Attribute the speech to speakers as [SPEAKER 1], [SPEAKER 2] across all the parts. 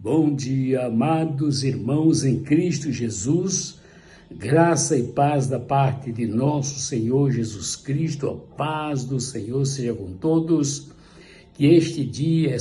[SPEAKER 1] Bom dia, amados irmãos em Cristo Jesus, graça e paz da parte de nosso Senhor Jesus Cristo, a paz do Senhor seja com todos, que este dia,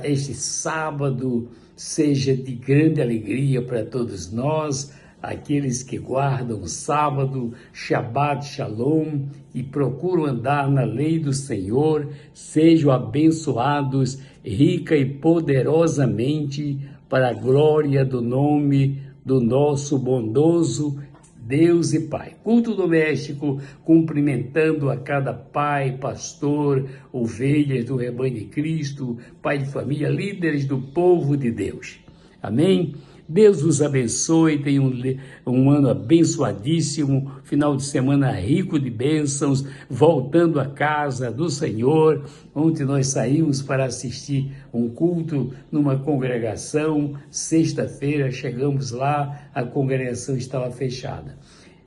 [SPEAKER 1] este sábado, seja de grande alegria para todos nós, aqueles que guardam o sábado, Shabbat Shalom, e procuram andar na lei do Senhor, sejam abençoados rica e poderosamente para a glória do nome do nosso bondoso Deus e Pai. Culto doméstico, cumprimentando a cada pai, pastor, ovelhas do rebanho de Cristo, pai de família, líderes do povo de Deus. Amém? Deus os abençoe, tenha um ano abençoadíssimo, final de semana rico de bênçãos, voltando à casa do Senhor. Ontem nós saímos para assistir um culto numa congregação, sexta-feira chegamos lá, a congregação estava fechada.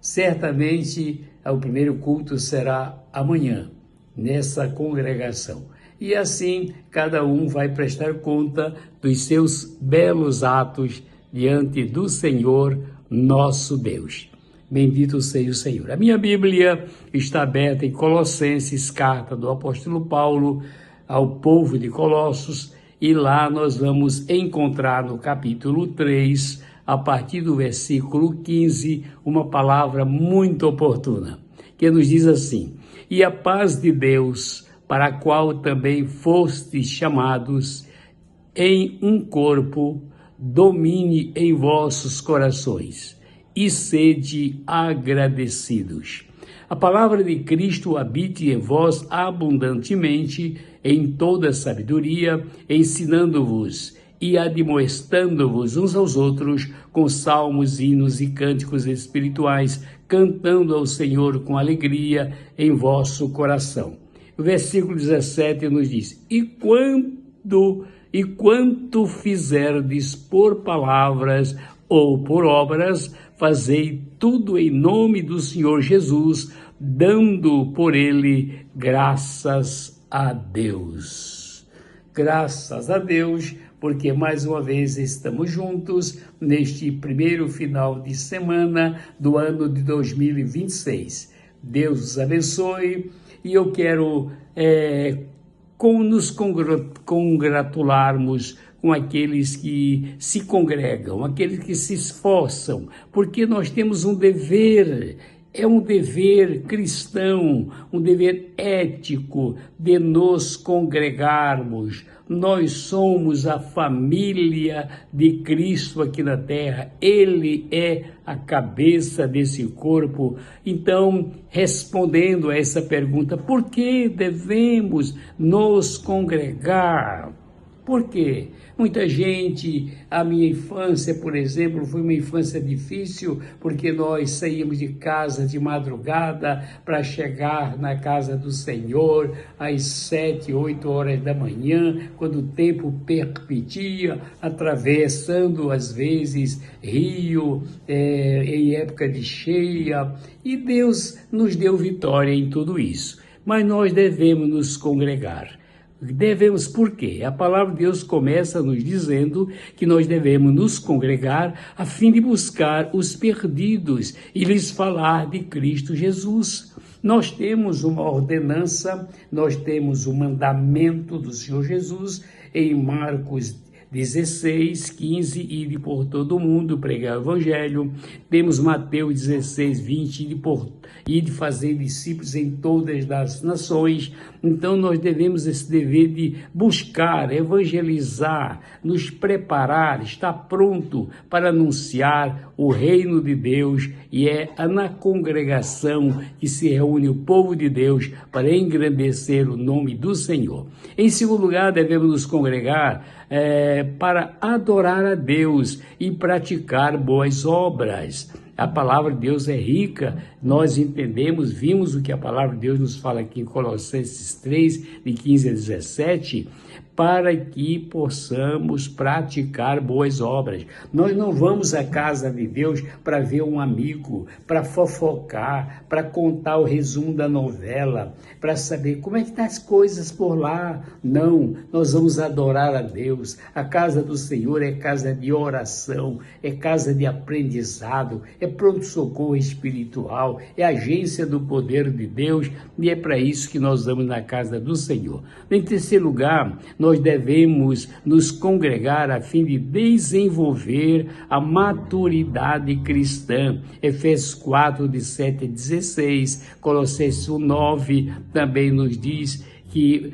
[SPEAKER 1] Certamente o primeiro culto será amanhã, nessa congregação. E assim cada um vai prestar conta dos seus belos atos diante do Senhor, nosso Deus. Bendito seja o Senhor. A minha Bíblia está aberta em Colossenses, carta do apóstolo Paulo ao povo de Colossos, e lá nós vamos encontrar no capítulo 3, a partir do versículo 15, uma palavra muito oportuna, que nos diz assim: "E a paz de Deus, para a qual também fostes chamados em um corpo, domine em vossos corações, e sede agradecidos. A palavra de Cristo habite em vós abundantemente, em toda sabedoria, ensinando-vos e admoestando-vos uns aos outros com salmos, hinos e cânticos espirituais, cantando ao Senhor com alegria em vosso coração." O versículo 17 nos diz: E quanto fizerdes por palavras ou por obras, fazei tudo em nome do Senhor Jesus, dando por ele graças a Deus. Graças a Deus, porque mais uma vez estamos juntos neste primeiro final de semana do ano de 2026. Deus os abençoe, e eu quero nos congratularmos com aqueles que se congregam, aqueles que se esforçam, porque nós temos um dever, é um dever cristão, um dever ético de nos congregarmos. Nós somos a família de Cristo aqui na terra, Ele é a cabeça desse corpo. Então, respondendo a essa pergunta, por que devemos nos congregar? Por quê? Muita gente, a minha infância, por exemplo, foi uma infância difícil, porque nós saímos de casa de madrugada para chegar na casa do Senhor às 7, 8 horas da manhã, quando o tempo permitia, atravessando às vezes rio, em época de cheia, e Deus nos deu vitória em tudo isso. Mas nós devemos nos congregar. Devemos, por quê? A palavra de Deus começa nos dizendo que nós devemos nos congregar a fim de buscar os perdidos e lhes falar de Cristo Jesus. Nós temos uma ordenança, nós temos um mandamento do Senhor Jesus em Marcos 16, 15, ide por todo o mundo, pregar o evangelho. Temos Mateus 16, 20, ide fazer discípulos em todas as nações. Então nós devemos esse dever de buscar, evangelizar, nos preparar, estar pronto para anunciar o reino de Deus, e é na congregação que se reúne o povo de Deus para engrandecer o nome do Senhor. Em segundo lugar, devemos nos congregar para adorar a Deus e praticar boas obras. A palavra de Deus é rica, nós entendemos, vimos o que a palavra de Deus nos fala aqui em Colossenses 3, de 15 a 17, para que possamos praticar boas obras. Nós não vamos à casa de Deus para ver um amigo, para fofocar, para contar o resumo da novela, para saber como é que estão as coisas por lá. Não, nós vamos adorar a Deus. A casa do Senhor é casa de oração, é casa de aprendizado, é pronto-socorro espiritual, é agência do poder de Deus, e é para isso que nós vamos na casa do Senhor. Em terceiro lugar, nós devemos nos congregar a fim de desenvolver a maturidade cristã. Efésios 4, de 7 a 16, Colossenses 9 também nos diz que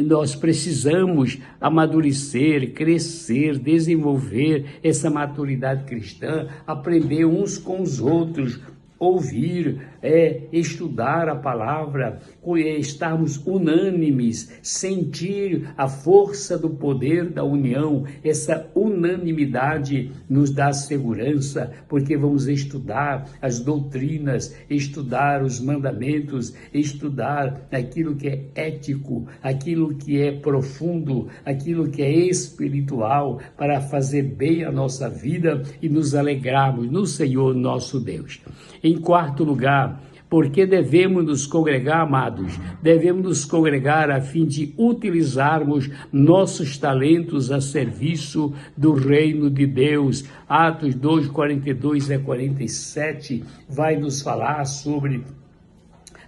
[SPEAKER 1] nós precisamos amadurecer, crescer, desenvolver essa maturidade cristã, aprender uns com os outros, ouvir, estudar a palavra, estarmos unânimes, sentir a força do poder da união. Essa unanimidade nos dá segurança, porque vamos estudar as doutrinas, estudar os mandamentos, estudar aquilo que é ético, aquilo que é profundo, aquilo que é espiritual, para fazer bem a nossa vida e nos alegrarmos no Senhor nosso Deus. Em quarto lugar, porque devemos nos congregar, amados? Devemos nos congregar a fim de utilizarmos nossos talentos a serviço do reino de Deus. Atos 2, 42 a 47 vai nos falar sobre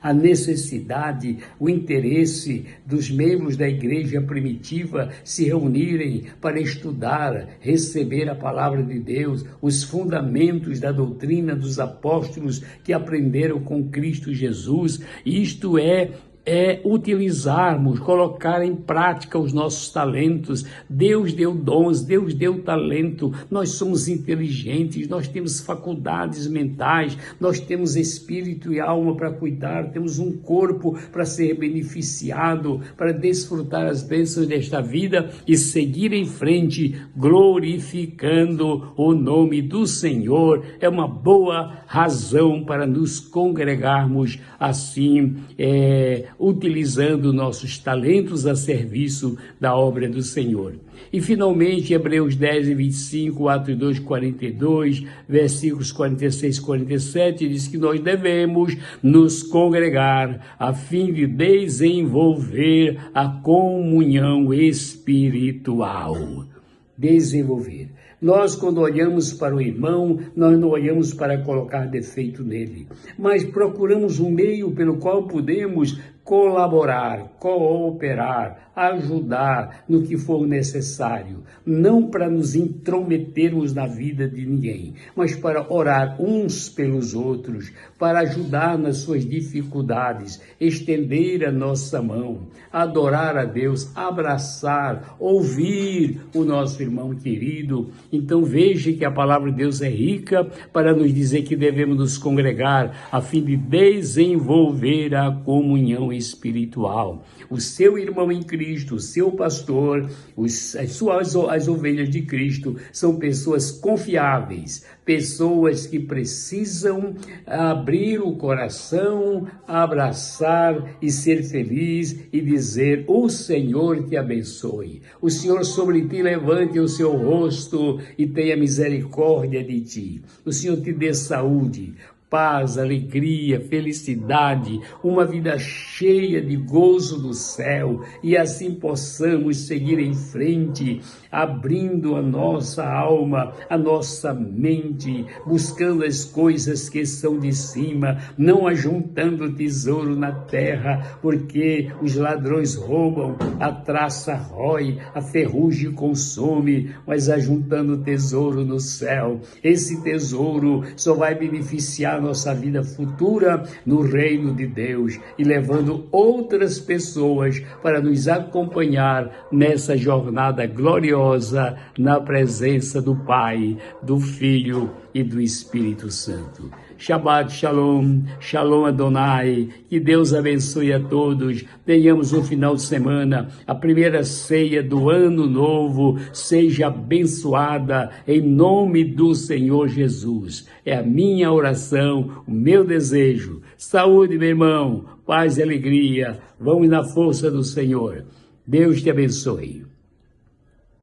[SPEAKER 1] a necessidade, o interesse dos membros da igreja primitiva se reunirem para estudar, receber a palavra de Deus, os fundamentos da doutrina dos apóstolos que aprenderam com Cristo Jesus. Isto é utilizarmos, colocar em prática os nossos talentos. Deus deu dons, Deus deu talento, nós somos inteligentes, nós temos faculdades mentais, nós temos espírito e alma para cuidar, temos um corpo para ser beneficiado, para desfrutar as bênçãos desta vida e seguir em frente, glorificando o nome do Senhor. É uma boa razão para nos congregarmos assim, utilizando nossos talentos a serviço da obra do Senhor. E finalmente, Hebreus 10 e 25, Atos 2, 42, versículos 46 e 47, diz que nós devemos nos congregar a fim de desenvolver a comunhão espiritual. Desenvolver. Nós, quando olhamos para o irmão, nós não olhamos para colocar defeito nele, mas procuramos um meio pelo qual podemos colaborar, cooperar, ajudar no que for necessário, não para nos intrometermos na vida de ninguém, mas para orar uns pelos outros, para ajudar nas suas dificuldades, estender a nossa mão, adorar a Deus, abraçar, ouvir o nosso irmão querido. Então veja que a palavra de Deus é rica para nos dizer que devemos nos congregar a fim de desenvolver a comunhão espiritual. O seu irmão em Cristo, o seu pastor, as ovelhas de Cristo são pessoas confiáveis, pessoas que precisam abrir o coração, abraçar e ser feliz e dizer: o Senhor te abençoe, o Senhor sobre ti levante o seu rosto e tenha misericórdia de ti, o Senhor te dê saúde, paz, alegria, felicidade, uma vida cheia de gozo do céu, e assim possamos seguir em frente, abrindo a nossa alma, a nossa mente, buscando as coisas que são de cima, não ajuntando tesouro na terra, porque os ladrões roubam, a traça rói, a ferrugem consome, mas ajuntando tesouro no céu. Esse tesouro só vai beneficiar nossa vida futura no reino de Deus e levando outras pessoas para nos acompanhar nessa jornada gloriosa na presença do Pai, do Filho e do Espírito Santo. Shabbat Shalom, Shalom Adonai, que Deus abençoe a todos, tenhamos um final de semana, a primeira ceia do ano novo, seja abençoada em nome do Senhor Jesus. É a minha oração, o meu desejo. Saúde, meu irmão, paz e alegria, vamos na força do Senhor. Deus te abençoe.